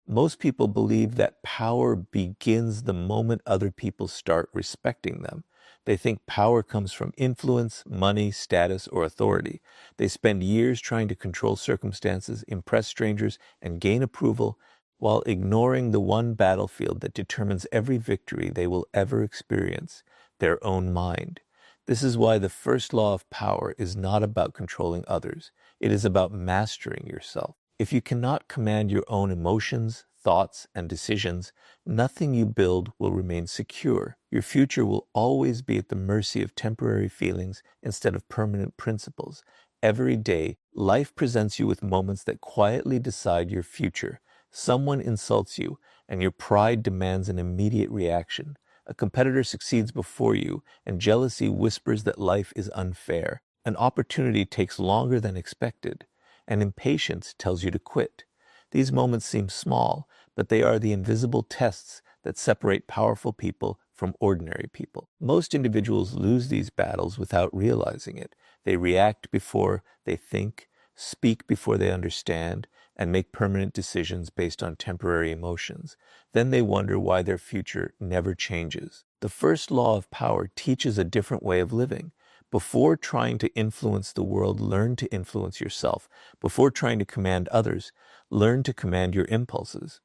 Most people believe that power begins the moment other people start respecting them. They think power comes from influence, money, status, or authority. They spend years trying to control circumstances, impress strangers, and gain approval, while ignoring the one battlefield that determines every victory they will ever experience, their own mind. This is why the first law of power is not about controlling others. It is about mastering yourself. If you cannot command your own emotions, thoughts, and decisions, nothing you build will remain secure. Your future will always be at the mercy of temporary feelings instead of permanent principles. Every day, life presents you with moments that quietly decide your future. Someone insults you, and your pride demands an immediate reaction. A competitor succeeds before you, and jealousy whispers that life is unfair. An opportunity takes longer than expected, and impatience tells you to quit. These moments seem small, but they are the invisible tests that separate powerful people from ordinary people. Most individuals lose these battles without realizing it. They react before they think, speak before they understand, and make permanent decisions based on temporary emotions. Then they wonder why their future never changes. The first law of power teaches a different way of living. Before trying to influence the world, learn to influence yourself. Before trying to command others, learn to command your impulses.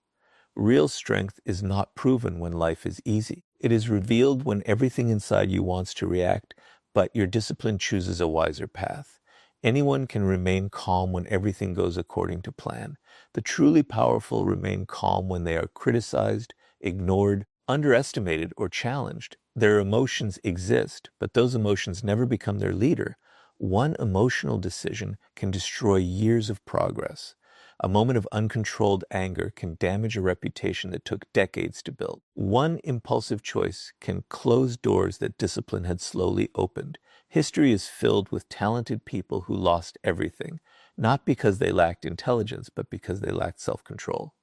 Real strength is not proven when life is easy. It is revealed when everything inside you wants to react, but your discipline chooses a wiser path. Anyone can remain calm when everything goes according to plan. The truly powerful remain calm when they are criticized, ignored, underestimated, or challenged. Their emotions exist, but those emotions never become their leader. One emotional decision can destroy years of progress. A moment of uncontrolled anger can damage a reputation that took decades to build. One impulsive choice can close doors that discipline had slowly opened. History is filled with talented people who lost everything, not because they lacked intelligence, but because they lacked self-control.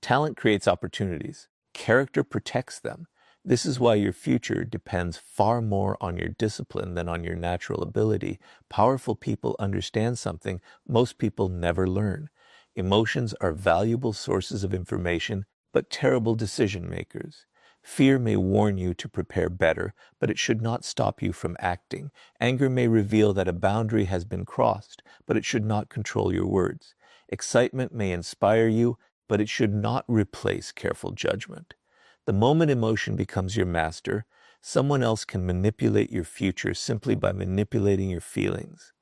Talent creates opportunities. Character protects them. This is why your future depends far more on your discipline than on your natural ability. Powerful people understand something most people never learn. Emotions are valuable sources of information, but terrible decision makers. Fear may warn you to prepare better, but it should not stop you from acting. Anger may reveal that a boundary has been crossed, but it should not control your words. Excitement may inspire you, but it should not replace careful judgment. The moment emotion becomes your master, someone else can manipulate your future simply by manipulating your feelings.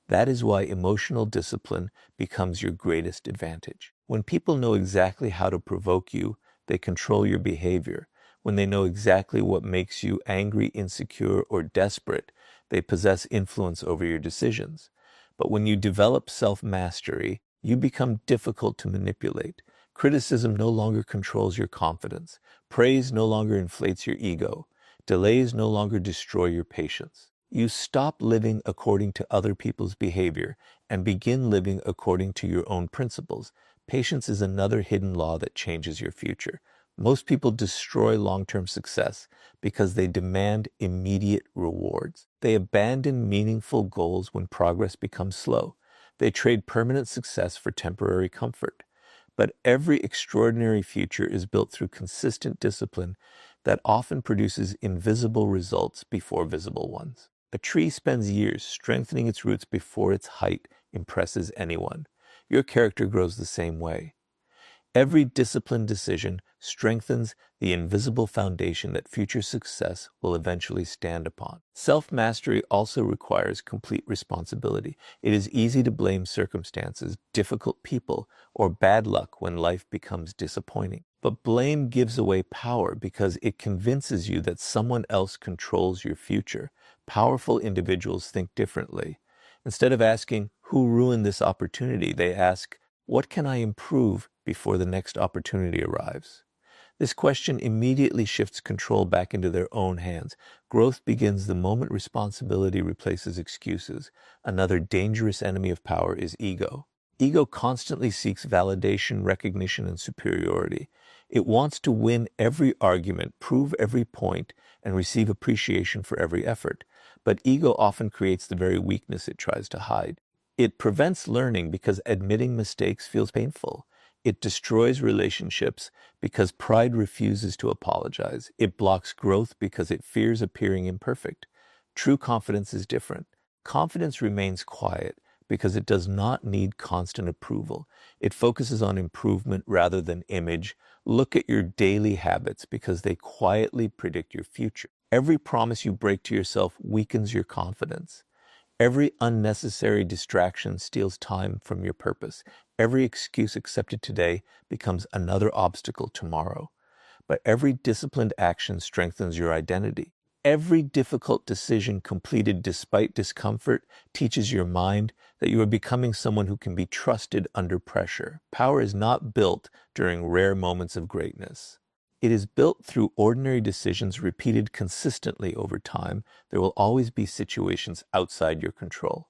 That is why emotional discipline becomes your greatest advantage. When people know exactly how to provoke you, they control your behavior. When they know exactly what makes you angry, insecure, or desperate, they possess influence over your decisions. But when you develop self-mastery, you become difficult to manipulate. Criticism no longer controls your confidence. Praise no longer inflates your ego. Delays no longer destroy your patience. You stop living according to other people's behavior and begin living according to your own principles. Patience is another hidden law that changes your future. Most people destroy long-term success because they demand immediate rewards. They abandon meaningful goals when progress becomes slow. They trade permanent success for temporary comfort. But every extraordinary future is built through consistent discipline that often produces invisible results before visible ones. A tree spends years strengthening its roots before its height impresses anyone. Your character grows the same way. Every disciplined decision strengthens the invisible foundation that future success will eventually stand upon. Self-mastery also requires complete responsibility. It is easy to blame circumstances, difficult people, or bad luck when life becomes disappointing. But blame gives away power because it convinces you that someone else controls your future. Powerful individuals think differently. Instead of asking, "Who ruined this opportunity?" they ask, "What can I improve before the next opportunity arrives?" This question immediately shifts control back into their own hands. Growth begins the moment responsibility replaces excuses. Another dangerous enemy of power is ego. Ego constantly seeks validation, recognition, and superiority. It wants to win every argument, prove every point, and receive appreciation for every effort. But ego often creates the very weakness it tries to hide. It prevents learning because admitting mistakes feels painful. It destroys relationships because pride refuses to apologize. It blocks growth because it fears appearing imperfect. True confidence is different. Confidence remains quiet because it does not need constant approval. It focuses on improvement rather than image. Look at your daily habits because they quietly predict your future. Every promise you break to yourself weakens your confidence. Every unnecessary distraction steals time from your purpose. Every excuse accepted today becomes another obstacle tomorrow. But every disciplined action strengthens your identity. Every difficult decision completed despite discomfort teaches your mind that you are becoming someone who can be trusted under pressure. Power is not built during rare moments of greatness. It is built through ordinary decisions repeated consistently over time. There will always be situations outside your control.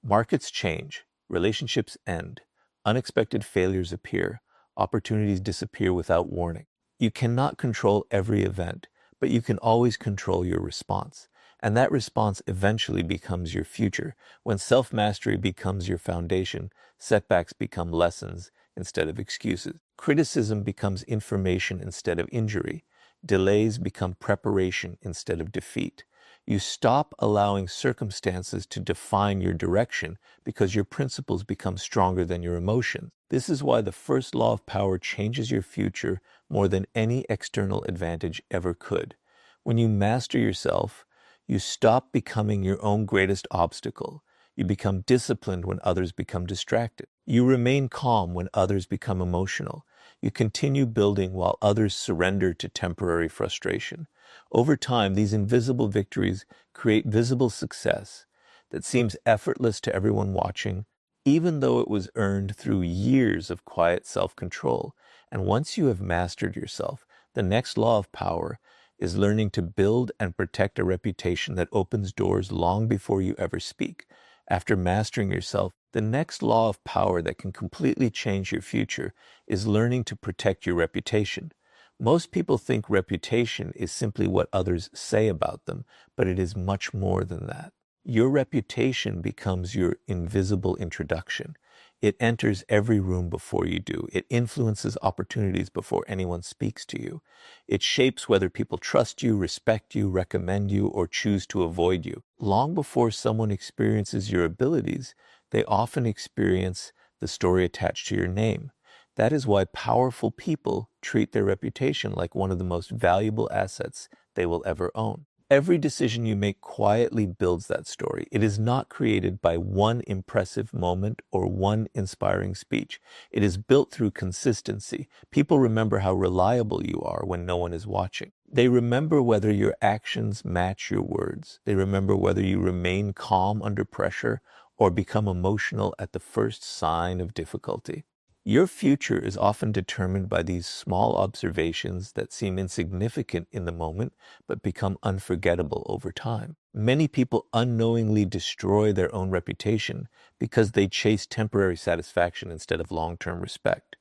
Markets change, relationships end, unexpected failures appear, opportunities disappear without warning. You cannot control every event, but you can always control your response. And that response eventually becomes your future. When self-mastery becomes your foundation, setbacks become lessons instead of excuses. Criticism becomes information instead of injury. Delays become preparation instead of defeat. You stop allowing circumstances to define your direction because your principles become stronger than your emotions. This is why the first law of power changes your future more than any external advantage ever could. When you master yourself, you stop becoming your own greatest obstacle. You become disciplined when others become distracted. You remain calm when others become emotional. You continue building while others surrender to temporary frustration. Over time, these invisible victories create visible success that seems effortless to everyone watching, even though it was earned through years of quiet self-control. And once you have mastered yourself, the next law of power is learning to build and protect a reputation that opens doors long before you ever speak. After mastering yourself, the next law of power that can completely change your future is learning to protect your reputation. Most people think reputation is simply what others say about them, but it is much more than that. Your reputation becomes your invisible introduction. It enters every room before you do. It influences opportunities before anyone speaks to you. It shapes whether people trust you, respect you, recommend you, or choose to avoid you. Long before someone experiences your abilities, they often experience the story attached to your name. That is why powerful people treat their reputation like one of the most valuable assets they will ever own. Every decision you make quietly builds that story. It is not created by one impressive moment or one inspiring speech. It is built through consistency. People remember how reliable you are when no one is watching. They remember whether your actions match your words. They remember whether you remain calm under pressure or become emotional at the first sign of difficulty. Your future is often determined by these small observations that seem insignificant in the moment, but become unforgettable over time. Many people unknowingly destroy their own reputation because they chase temporary satisfaction instead of long-term respect.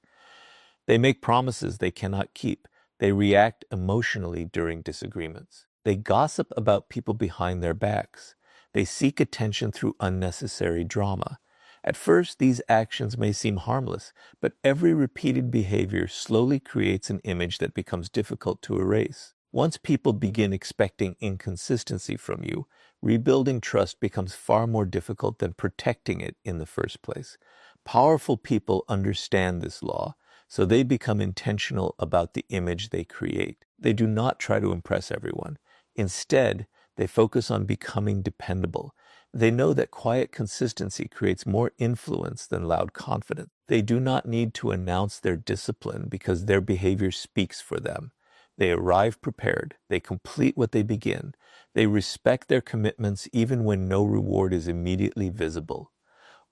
They make promises they cannot keep. They react emotionally during disagreements. They gossip about people behind their backs. They seek attention through unnecessary drama. At first, these actions may seem harmless, but every repeated behavior slowly creates an image that becomes difficult to erase. Once people begin expecting inconsistency from you, rebuilding trust becomes far more difficult than protecting it in the first place. Powerful people understand this law, so they become intentional about the image they create. They do not try to impress everyone. Instead, they focus on becoming dependable. They know that quiet consistency creates more influence than loud confidence. They do not need to announce their discipline because their behavior speaks for them. They arrive prepared. They complete what they begin. They respect their commitments even when no reward is immediately visible.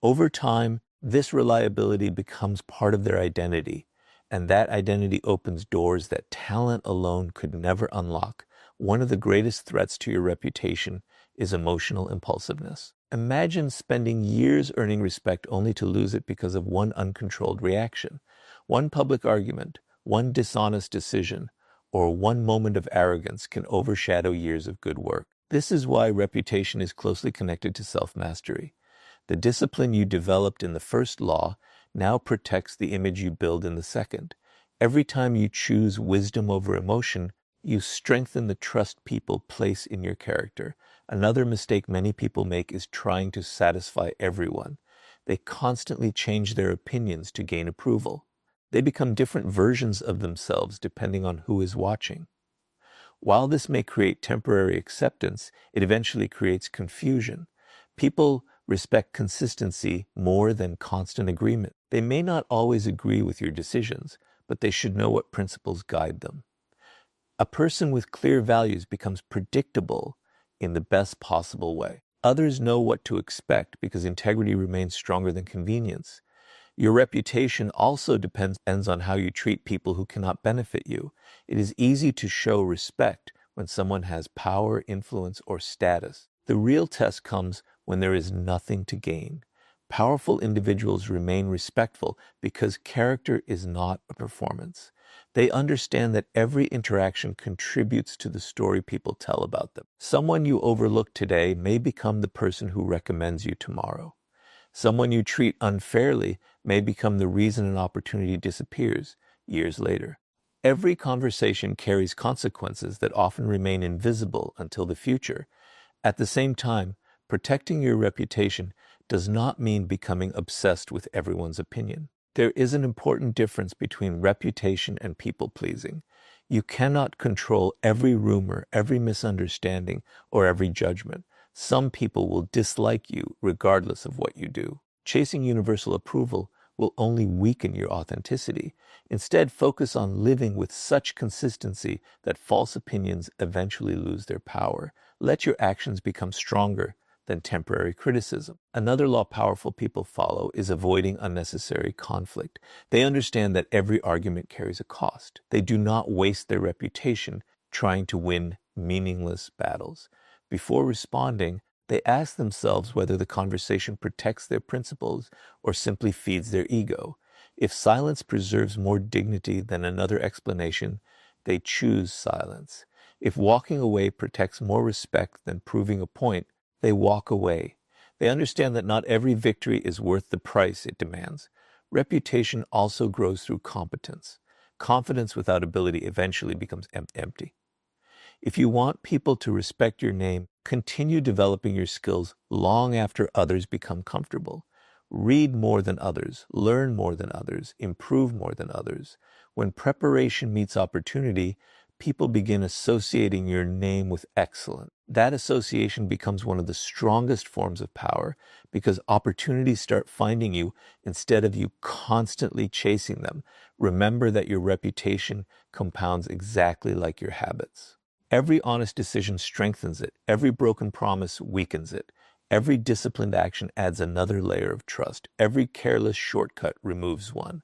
Over time, this reliability becomes part of their identity, and that identity opens doors that talent alone could never unlock. One of the greatest threats to your reputation is emotional impulsiveness. Imagine spending years earning respect only to lose it because of one uncontrolled reaction, one public argument, one dishonest decision, or one moment of arrogance can overshadow years of good work. This is why reputation is closely connected to self-mastery. The discipline you developed in the first law now protects the image you build in the second. Every time you choose wisdom over emotion, you strengthen the trust people place in your character. Another mistake many people make is trying to satisfy everyone. They constantly change their opinions to gain approval. They become different versions of themselves depending on who is watching. While this may create temporary acceptance, it eventually creates confusion. People respect consistency more than constant agreement. They may not always agree with your decisions, but they should know what principles guide them. A person with clear values becomes predictable in the best possible way. Others know what to expect because integrity remains stronger than convenience. Your reputation also depends on how you treat people who cannot benefit you. It is easy to show respect when someone has power, influence, or status. The real test comes when there is nothing to gain. Powerful individuals remain respectful because character is not a performance. They understand that every interaction contributes to the story people tell about them. Someone you overlook today may become the person who recommends you tomorrow. Someone you treat unfairly may become the reason an opportunity disappears years later. Every conversation carries consequences that often remain invisible until the future. At the same time, protecting your reputation does not mean becoming obsessed with everyone's opinion. There is an important difference between reputation and people-pleasing. You cannot control every rumor, every misunderstanding, or every judgment. Some people will dislike you regardless of what you do. Chasing universal approval will only weaken your authenticity. Instead, focus on living with such consistency that false opinions eventually lose their power. Let your actions become stronger than temporary criticism. Another law powerful people follow is avoiding unnecessary conflict. They understand that every argument carries a cost. They do not waste their reputation trying to win meaningless battles. Before responding, they ask themselves whether the conversation protects their principles or simply feeds their ego. If silence preserves more dignity than another explanation, they choose silence. If walking away protects more respect than proving a point, they walk away. They understand that not every victory is worth the price it demands. Reputation also grows through competence. Confidence without ability eventually becomes empty. If you want people to respect your name, continue developing your skills long after others become comfortable. Read more than others, learn more than others, improve more than others. When preparation meets opportunity, people begin associating your name with excellence. That association becomes one of the strongest forms of power because opportunities start finding you instead of you constantly chasing them. Remember that your reputation compounds exactly like your habits. Every honest decision strengthens it. Every broken promise weakens it. Every disciplined action adds another layer of trust. Every careless shortcut removes one.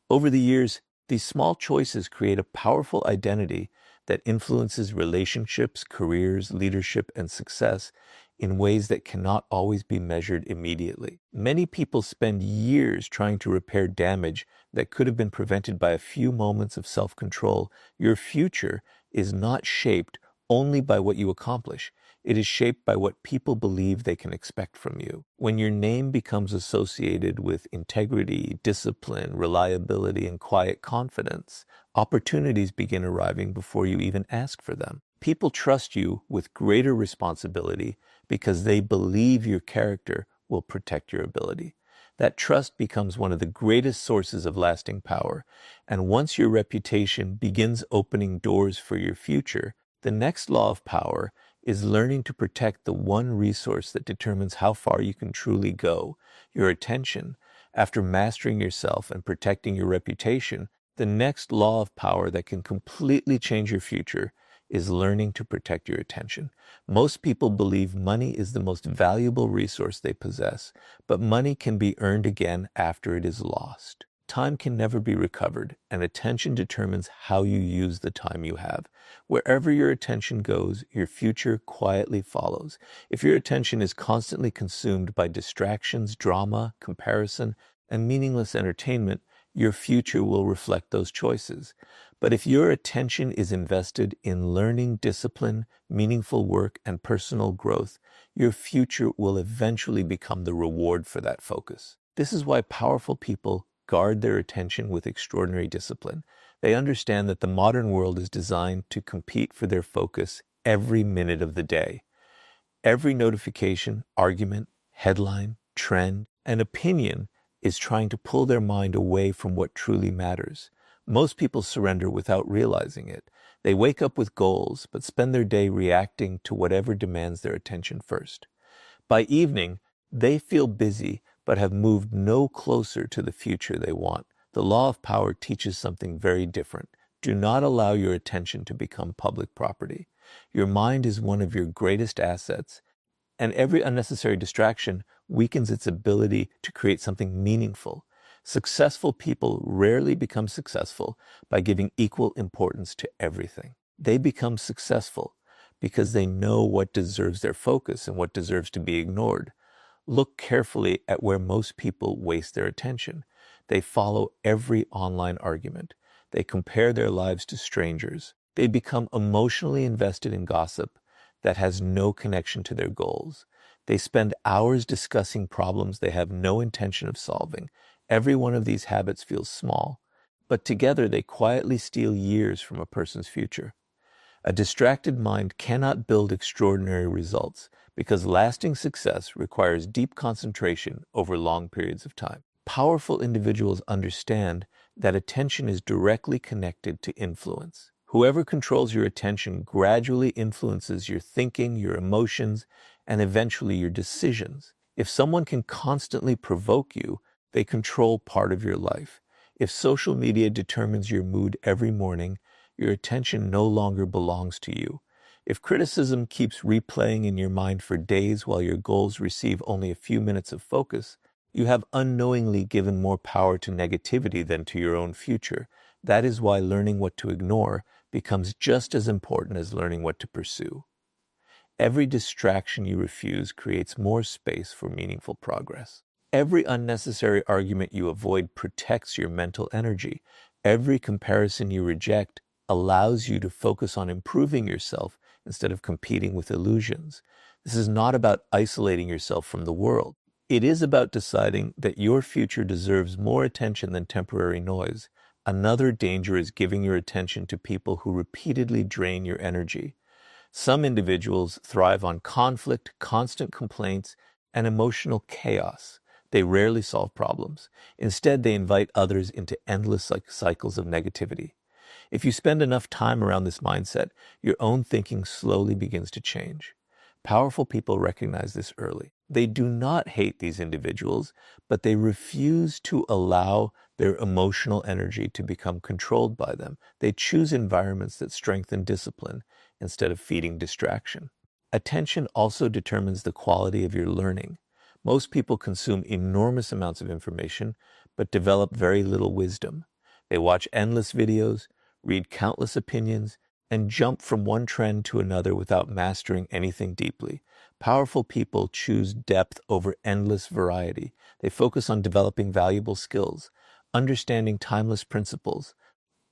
Over the years, these small choices create a powerful identity that influences relationships, careers, leadership, and success in ways that cannot always be measured immediately. Many people spend years trying to repair damage that could have been prevented by a few moments of self-control. Your future is not shaped only by what you accomplish. It is shaped by what people believe they can expect from you. When your name becomes associated with integrity, discipline, reliability, and quiet confidence, opportunities begin arriving before you even ask for them. People trust you with greater responsibility because they believe your character will protect your ability. That trust becomes one of the greatest sources of lasting power. And once your reputation begins opening doors for your future, the next law of power is learning to protect the one resource that determines how far you can truly go, your attention. After mastering yourself and protecting your reputation, the next law of power that can completely change your future is learning to protect your attention. Most people believe money is the most valuable resource they possess, but money can be earned again after it is lost. Time can never be recovered, and attention determines how you use the time you have. Wherever your attention goes, your future quietly follows. If your attention is constantly consumed by distractions, drama, comparison, and meaningless entertainment, your future will reflect those choices. But if your attention is invested in learning, discipline, meaningful work, and personal growth, your future will eventually become the reward for that focus. This is why powerful people guard their attention with extraordinary discipline. They understand that the modern world is designed to compete for their focus every minute of the day. Every notification, argument, headline, trend, and opinion is trying to pull their mind away from what truly matters. Most people surrender without realizing it. They wake up with goals, but spend their day reacting to whatever demands their attention first. By evening, they feel busy, but have moved no closer to the future they want. The law of power teaches something very different. Do not allow your attention to become public property. Your mind is one of your greatest assets, and every unnecessary distraction weakens its ability to create something meaningful. Successful people rarely become successful by giving equal importance to everything. They become successful because they know what deserves their focus and what deserves to be ignored. Look carefully at where most people waste their attention. They follow every online argument. They compare their lives to strangers. They become emotionally invested in gossip that has no connection to their goals. They spend hours discussing problems they have no intention of solving. Every one of these habits feels small, but together they quietly steal years from a person's future. A distracted mind cannot build extraordinary results because lasting success requires deep concentration over long periods of time. Powerful individuals understand that attention is directly connected to influence. Whoever controls your attention gradually influences your thinking, your emotions, and eventually your decisions. If someone can constantly provoke you, they control part of your life. If social media determines your mood every morning, your attention no longer belongs to you. If criticism keeps replaying in your mind for days while your goals receive only a few minutes of focus, you have unknowingly given more power to negativity than to your own future. That is why learning what to ignore becomes just as important as learning what to pursue. Every distraction you refuse creates more space for meaningful progress. Every unnecessary argument you avoid protects your mental energy. Every comparison you reject allows you to focus on improving yourself instead of competing with illusions. This is not about isolating yourself from the world. It is about deciding that your future deserves more attention than temporary noise. Another danger is giving your attention to people who repeatedly drain your energy. Some individuals thrive on conflict, constant complaints, and emotional chaos. They rarely solve problems. Instead, they invite others into endless cycles of negativity. If you spend enough time around this mindset, your own thinking slowly begins to change. Powerful people recognize this early. They do not hate these individuals, but they refuse to allow their emotional energy to become controlled by them. They choose environments that strengthen discipline instead of feeding distraction. Attention also determines the quality of your learning. Most people consume enormous amounts of information, but develop very little wisdom. They watch endless videos, read countless opinions, and jump from one trend to another without mastering anything deeply. Powerful people choose depth over endless variety. They focus on developing valuable skills, understanding timeless principles,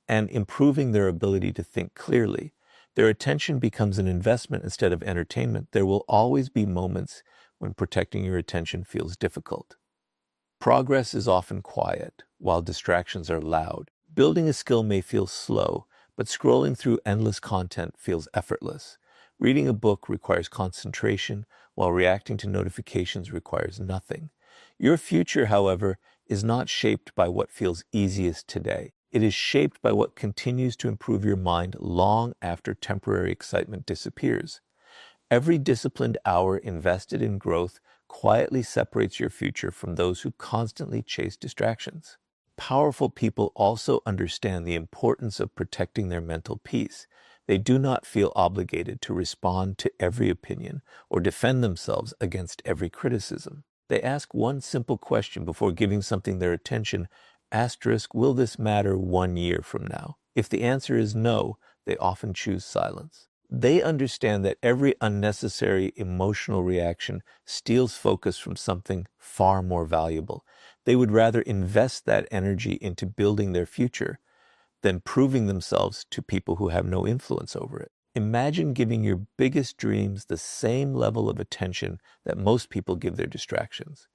and improving their ability to think clearly. Their attention becomes an investment instead of entertainment. There will always be moments when protecting your attention feels difficult. Progress is often quiet, while distractions are loud. Building a skill may feel slow, but scrolling through endless content feels effortless. Reading a book requires concentration, while reacting to notifications requires nothing. Your future, however, is not shaped by what feels easiest today. It is shaped by what continues to improve your mind long after temporary excitement disappears. Every disciplined hour invested in growth quietly separates your future from those who constantly chase distractions. Powerful people also understand the importance of protecting their mental peace. They do not feel obligated to respond to every opinion or defend themselves against every criticism. They ask one simple question before giving something their attention: asterisk, will this matter 1 year from now? If the answer is no, they often choose silence. They understand that every unnecessary emotional reaction steals focus from something far more valuable. They would rather invest that energy into building their future than proving themselves to people who have no influence over it. Imagine giving your biggest dreams the same level of attention that most people give their distractions.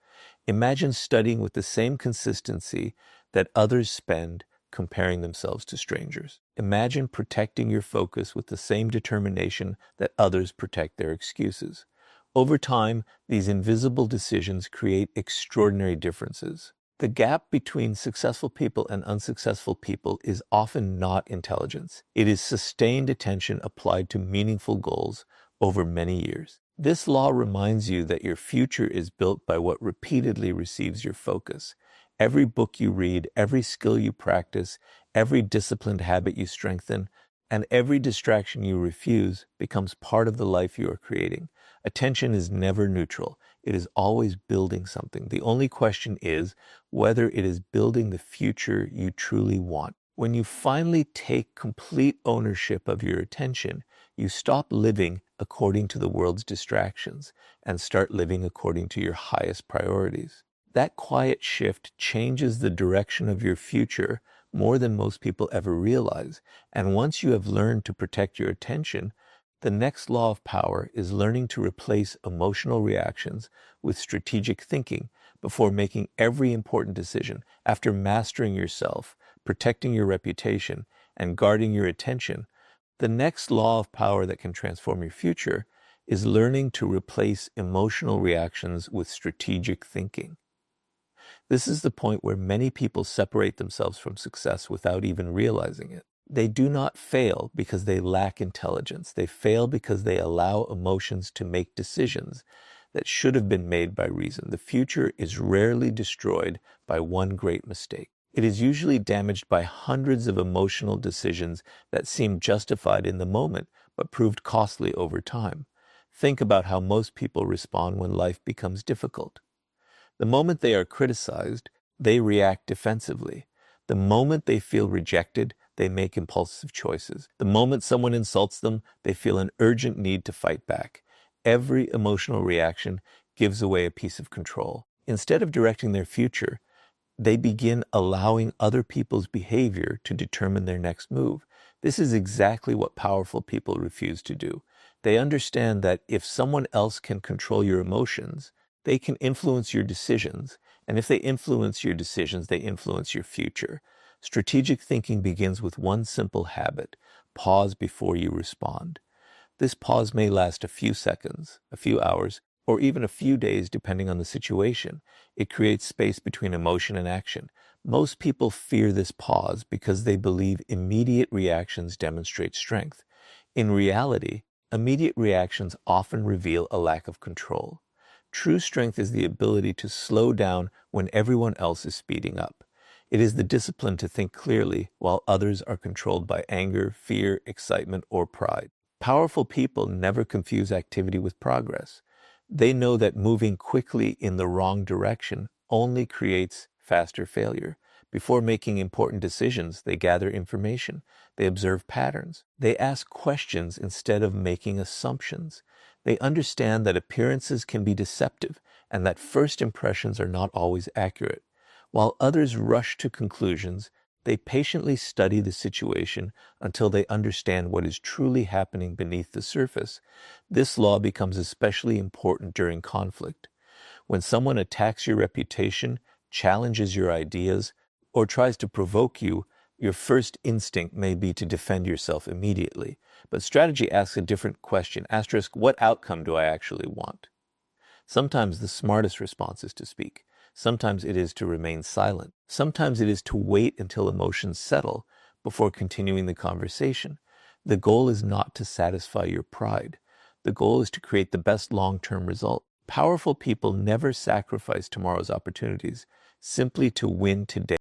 Imagine studying with the same consistency that others spend comparing themselves to strangers. Imagine protecting your focus with the same determination that others protect their excuses. Over time, these invisible decisions create extraordinary differences. The gap between successful people and unsuccessful people is often not intelligence. It is sustained attention applied to meaningful goals over many years. This law reminds you that your future is built by what repeatedly receives your focus. Every book you read, every skill you practice, every disciplined habit you strengthen, and every distraction you refuse becomes part of the life you are creating. Attention is never neutral. It is always building something. The only question is whether it is building the future you truly want. When you finally take complete ownership of your attention, you stop living according to the world's distractions and start living according to your highest priorities. That quiet shift changes the direction of your future more than most people ever realize. And once you have learned to protect your attention, the next law of power is learning to replace emotional reactions with strategic thinking before making every important decision. After mastering yourself, protecting your reputation, and guarding your attention, the next law of power that can transform your future is learning to replace emotional reactions with strategic thinking. This is the point where many people separate themselves from success without even realizing it. They do not fail because they lack intelligence. They fail because they allow emotions to make decisions that should have been made by reason. The future is rarely destroyed by one great mistake. It is usually damaged by hundreds of emotional decisions that seemed justified in the moment but proved costly over time. Think about how most people respond when life becomes difficult. The moment they are criticized, they react defensively. The moment they feel rejected, they make impulsive choices. The moment someone insults them, they feel an urgent need to fight back. Every emotional reaction gives away a piece of control. Instead of directing their future, they begin allowing other people's behavior to determine their next move. This is exactly what powerful people refuse to do. They understand that if someone else can control your emotions, they can influence your decisions. And if they influence your decisions, they influence your future. Strategic thinking begins with one simple habit: pause before you respond. This pause may last a few seconds, a few hours, or even a few days depending on the situation. It creates space between emotion and action. Most people fear this pause because they believe immediate reactions demonstrate strength. In reality, immediate reactions often reveal a lack of control. True strength is the ability to slow down when everyone else is speeding up. It is the discipline to think clearly while others are controlled by anger, fear, excitement, or pride. Powerful people never confuse activity with progress. They know that moving quickly in the wrong direction only creates faster failure. Before making important decisions, they gather information. They observe patterns. They ask questions instead of making assumptions. They understand that appearances can be deceptive and that first impressions are not always accurate. While others rush to conclusions, they patiently study the situation until they understand what is truly happening beneath the surface. This law becomes especially important during conflict. When someone attacks your reputation, challenges your ideas, or tries to provoke you, your first instinct may be to defend yourself immediately. But strategy asks a different question. Asterisk, what outcome do I actually want? Sometimes the smartest response is to speak. Sometimes it is to remain silent. Sometimes it is to wait until emotions settle before continuing the conversation. The goal is not to satisfy your pride. The goal is to create the best long-term result. Powerful people never sacrifice tomorrow's opportunities simply to win today.